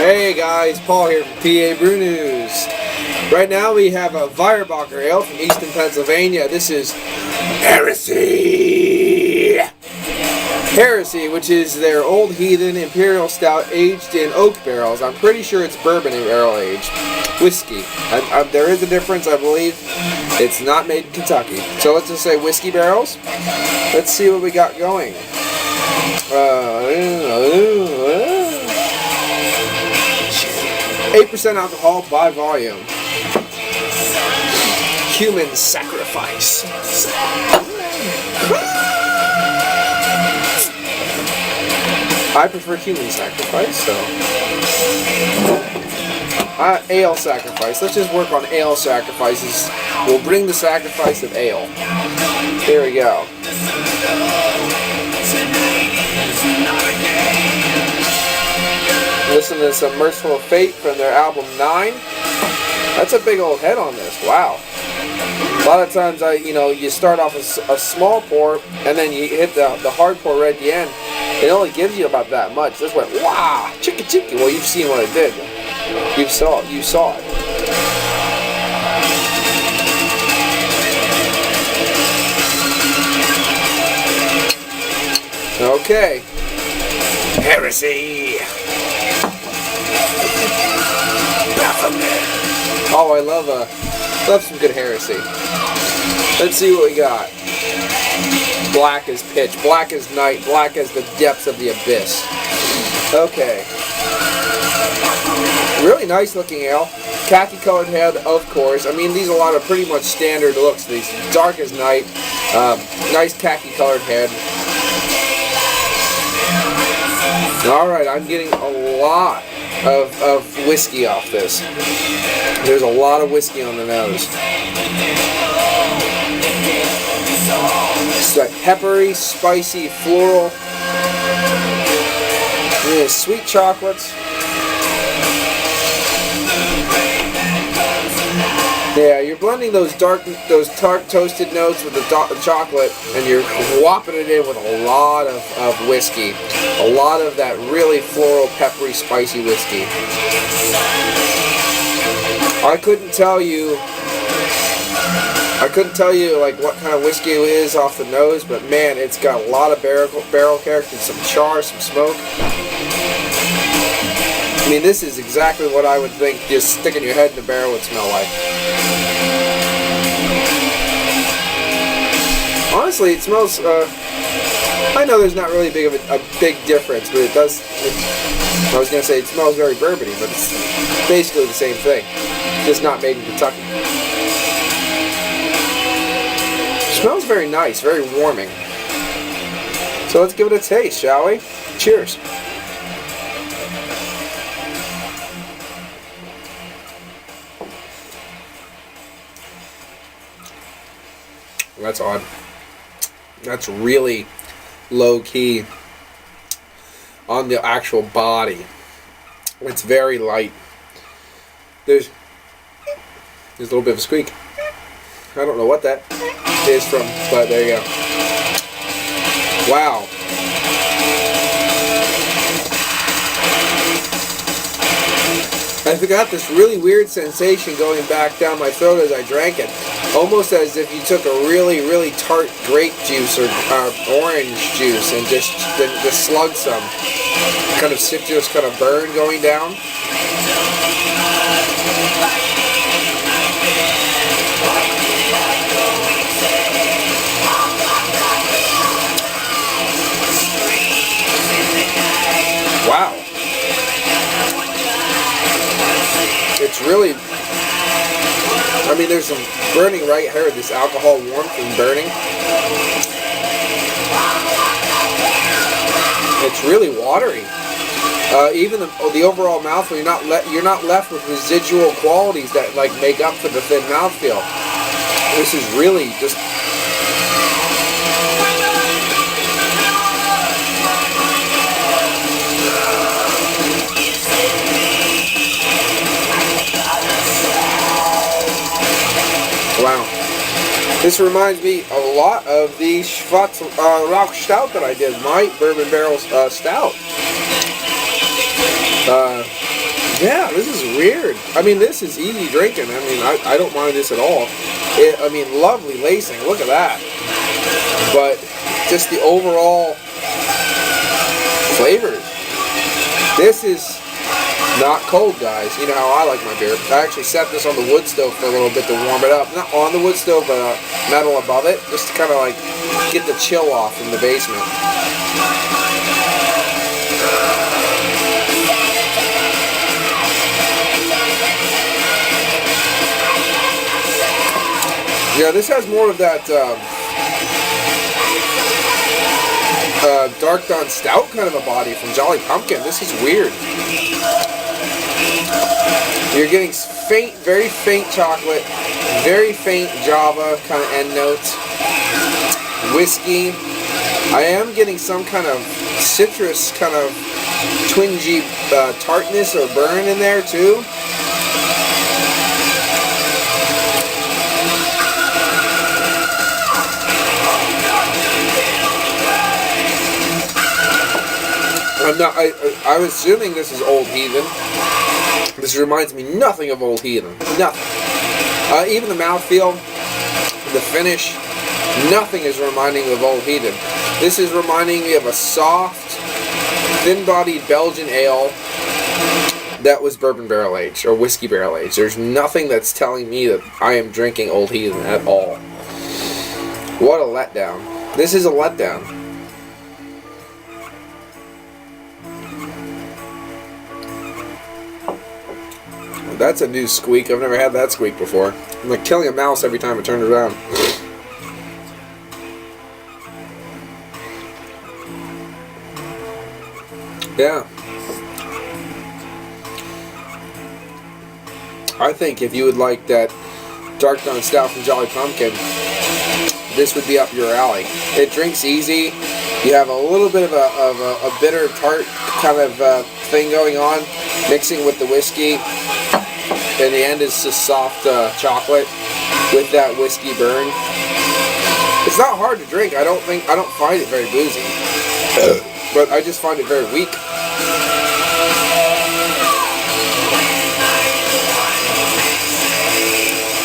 Hey guys, Paul here from PABrewNews. Right now we have a Weyerbacher Ale from Easton, Pennsylvania. This is Heresy! Heresy, which is their old heathen Imperial Stout aged in oak barrels. I'm pretty sure it's bourbon barrel aged. Whiskey. There is a difference, I believe. It's not made in Kentucky. So let's just say whiskey barrels. Let's see what we got going. 8% alcohol by volume. Human sacrifice. I prefer human sacrifice, so. Ale sacrifice. Let's just work on ale sacrifices. We'll bring the sacrifice of ale. Here we go. Listen to some Merciful Fate from their album 9. That's a big old head on this. Wow. A lot of times, you start off a small pour, and then you hit the hard pour right at the end. It only gives you about that much. This went, wow, chicka chicka. Well, you've seen what it did. You saw it. Okay. Heresy. Oh, I love some good Heresy. Let's see what we got. Black as pitch, black as night, black as the depths of the abyss. Okay. Really nice looking ale. Khaki colored head, of course. I mean, these are a lot of pretty much standard looks. These dark as night, nice khaki colored head. Alright, I'm getting a lot of whiskey off this. There's a lot of whiskey on the nose. It's like peppery, spicy, floral. Yeah, sweet chocolates. Yeah, you're blending those tart toasted notes with the chocolate, and you're whopping it in with a lot of whiskey. A lot of that really floral, peppery, spicy whiskey. I couldn't tell you like what kind of whiskey it is off the nose, but man, it's got a lot of barrel character, some char, some smoke. I mean, this is exactly what I would think just sticking your head in the barrel would smell like. Honestly, it smells, I know there's not really a big difference, but it does, I was going to say it smells very bourbony, but it's basically the same thing, just not made in Kentucky. It smells very nice, very warming. So let's give it a taste, shall we? Cheers. That's odd. That's really low key on the actual body. It's very light. There's a little bit of a squeak. I don't know what that is from, but there you go. Wow. I got this really weird sensation going back down my throat as I drank it. Almost as if you took a really, really tart grape juice or orange juice and just slugged some. Kind of citrus, kind of burn going down. Wow. It's really, I mean, there's some burning right here, this alcohol warmth and burning. It's really watery. Even the overall mouthfeel, you're not left with residual qualities that like make up for the thin mouthfeel. This is really just. Wow. This reminds me a lot of the Rock Stout that I did, my bourbon barrel stout. Yeah, this is weird. I mean, this is easy drinking. I mean, I don't mind this at all. I mean, lovely lacing. Look at that. But just the overall flavors. This is not cold, guys. You know how I like my beer. I actually set this on the wood stove for a little bit to warm it up. Not on the wood stove, but metal above it. Just to kind of like get the chill off in the basement. Yeah, this has more of that Dark Dawn Stout kind of a body from Jolly Pumpkin. This is weird. You're getting faint, very faint chocolate, very faint Java kind of end notes. Whiskey. I am getting some kind of citrus, kind of twingy tartness or burn in there too. I was assuming this is Old Heathen. This reminds me nothing of Old Heathen. Nothing. Even the mouthfeel, the finish, nothing is reminding me of Old Heathen. This is reminding me of a soft, thin-bodied Belgian ale that was bourbon barrel aged or whiskey barrel aged. There's nothing that's telling me that I am drinking Old Heathen at all. What a letdown. This is a letdown. That's a new squeak. I've never had that squeak before. I'm like killing a mouse every time I turn it around. Yeah. I think if you would like that Dark Dawn Stout from Jolly Pumpkin, this would be up your alley. It drinks easy. You have a little bit of a bitter tart kind of thing going on, mixing with the whiskey. And the end is just soft chocolate with that whiskey burn. It's not hard to drink. I don't find it very boozy, but I just find it very weak.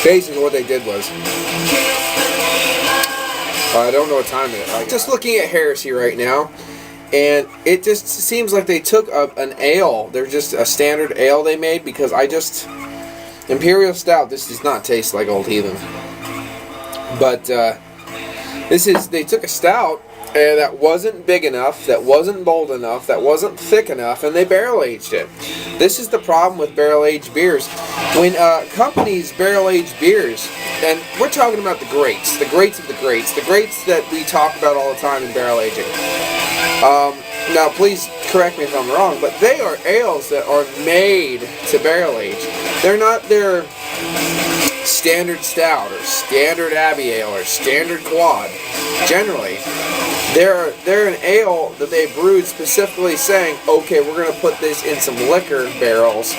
Basically, what they did was, I don't know what time it is. I'm just looking at Heresy right now. And it just seems like they took an ale. They're just a standard ale they made because Imperial Stout, this does not taste like Old Heathen. But they took a stout that wasn't big enough, that wasn't bold enough, that wasn't thick enough, and they barrel aged it. This is the problem with barrel aged beers. When companies barrel age beers, and we're talking about the greats of the greats, the greats that we talk about all the time in barrel aging. Now, please correct me if I'm wrong, but they are ales that are made to barrel age. They're not their standard stout or standard abbey ale or standard quad. Generally, they're an ale that they brewed specifically saying, okay, we're going to put this in some liquor barrels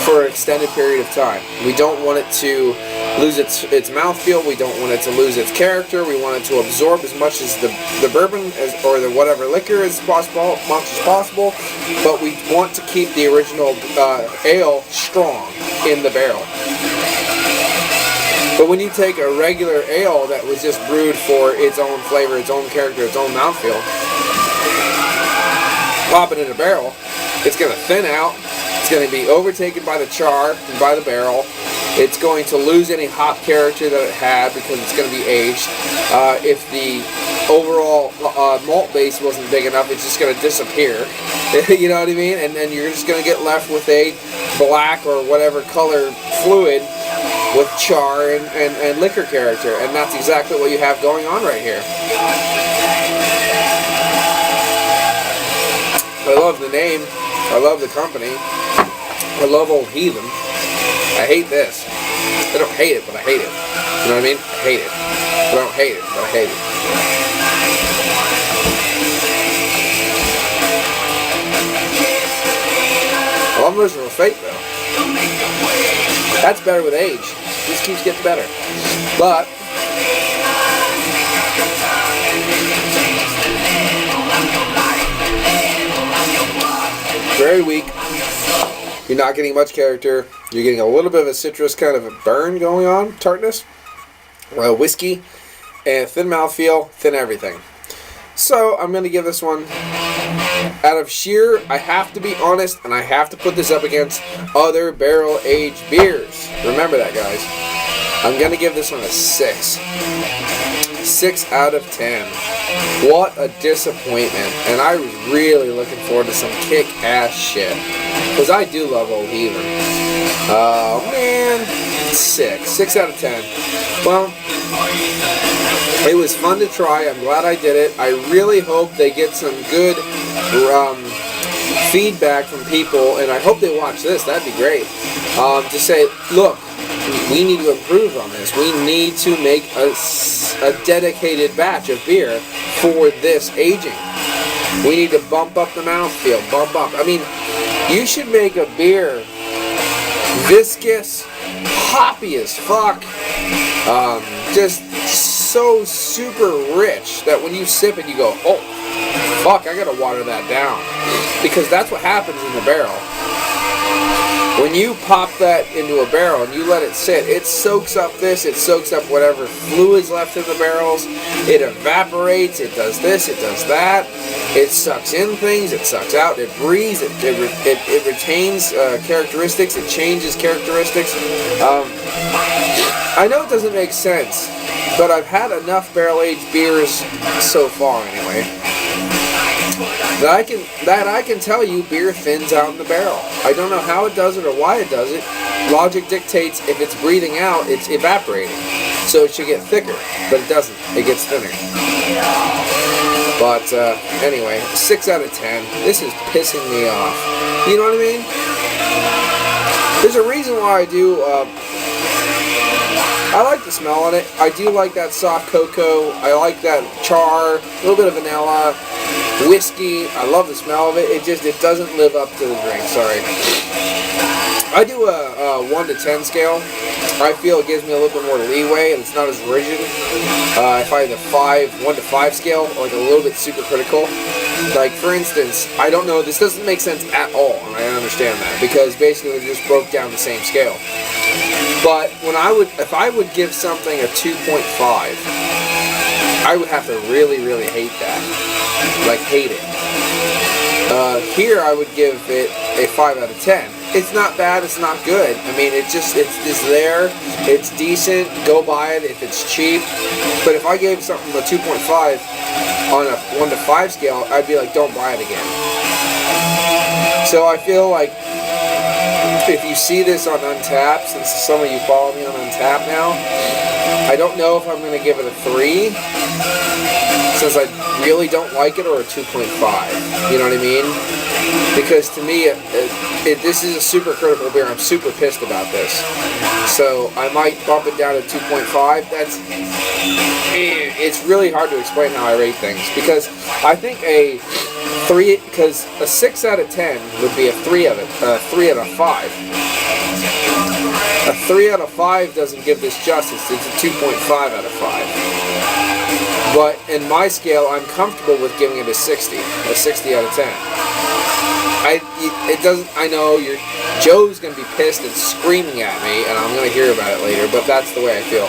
for an extended period of time. We don't want it to lose its mouthfeel. We don't want it to lose its character. We want it to absorb as much as the bourbon or the whatever liquor as possible, much as possible. But we want to keep the original ale strong in the barrel. But when you take a regular ale that was just brewed for its own flavor, its own character, its own mouthfeel, pop it in a barrel, it's going to thin out. It's going to be overtaken by the char and by the barrel. It's going to lose any hop character that it had because it's going to be aged. If the overall malt base wasn't big enough, it's just going to disappear. You know what I mean? And then you're just going to get left with a black or whatever color fluid with char and liquor character. And that's exactly what you have going on right here. I love the name. I love the company. I love Old Heathen. I hate this. I don't hate it, but I hate it. You know what I mean? I hate it. I don't hate it, but I hate it. I love Miserable Fate, though. That's better with age. This keeps getting better. But very weak. You're not getting much character. You're getting a little bit of a citrus kind of a burn going on, tartness, whiskey, and thin mouthfeel, thin everything. So I'm going to give this one, out of sheer, I have to be honest, and I have to put this up against other barrel-aged beers. Remember that, guys. I'm going to give this one a 6. 6 out of 10. What a disappointment. And I was really looking forward to some kick-ass shit. Because I do love Old Heathen. Oh, man. 6. 6 out of 10. Well, it was fun to try. I'm glad I did it. I really hope they get some good feedback from people, and I hope they watch this. That'd be great. To say, look, we need to improve on this. We need to make a dedicated batch of beer for this aging. We need to bump up the mouthfeel. Bump up. I mean, you should make a beer viscous, hoppy as fuck, just so super rich that when you sip it, you go, oh, fuck, I gotta water that down. Because that's what happens in the barrel. When you pop that into a barrel and you let it sit, it soaks up this, it soaks up whatever fluids left in the barrels, it evaporates, it does this, it does that, it sucks in things, it sucks out, it breathes, it retains characteristics, it changes characteristics. I know it doesn't make sense, but I've had enough barrel-aged beers so far anyway, that I can tell you beer thins out in the barrel. I don't know how it does it or why it does it. Logic dictates if it's breathing out, it's evaporating. So it should get thicker, but it doesn't. It gets thinner. But anyway, 6 out of 10. This is pissing me off. You know what I mean? There's a reason why I do... I like the smell on it. I do like that soft cocoa. I like that char, a little bit of vanilla, whiskey. I love the smell of it. It doesn't live up to the drink. Sorry. I do a 1 to 10 scale. I feel it gives me a little bit more leeway and it's not as rigid. If I had a 1 to 5 scale, like a little bit super critical. Like for instance, I don't know. This doesn't make sense at all, and I understand that because basically they just broke down the same scale. But if I would give something a 2.5, I would have to really, really hate that. Like, hate it. Here I would give it a 5 out of 10. It's not bad, it's not good. I mean, it's there, it's decent, go buy it if it's cheap. But if I gave something a 2.5 on a 1 to 5 scale, I'd be like, don't buy it again. So I feel like if you see this on Untappd, since some of you follow me on Untappd now, I don't know if I'm going to give it a 3, since I really don't like it, or a 2.5. You know what I mean? Because to me, this is a super critical beer. I'm super pissed about this. So I might bump it down to 2.5. It's really hard to explain how I rate things. Because I think a 6 out of 10 would be a 3 out of 5. A 3 out of 5 doesn't give this justice. It's a 2.5 out of 5. But in my scale, I'm comfortable with giving it a 60 out of 10. I know Joe's going to be pissed and screaming at me, and I'm going to hear about it later, but that's the way I feel.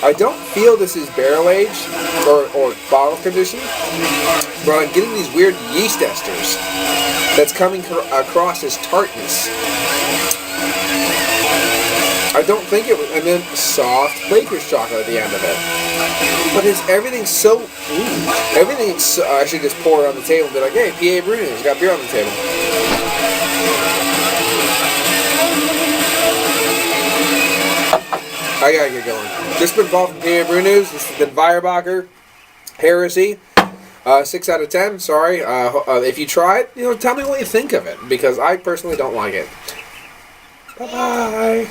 I don't feel this is barrel-aged or bottle conditioned, but I'm getting these weird yeast esters that's coming across as tartness. I don't think it was, and then soft baker's chocolate at the end of it. But everything's so, I should just pour it on the table and be like, hey, PABrewNews, got beer on the table. I gotta get going. This has been Paul from PABrewNews. This has been Weyerbacher Heresy. 6 out of 10, sorry. If you try it, tell me what you think of it, because I personally don't like it. Bye-bye.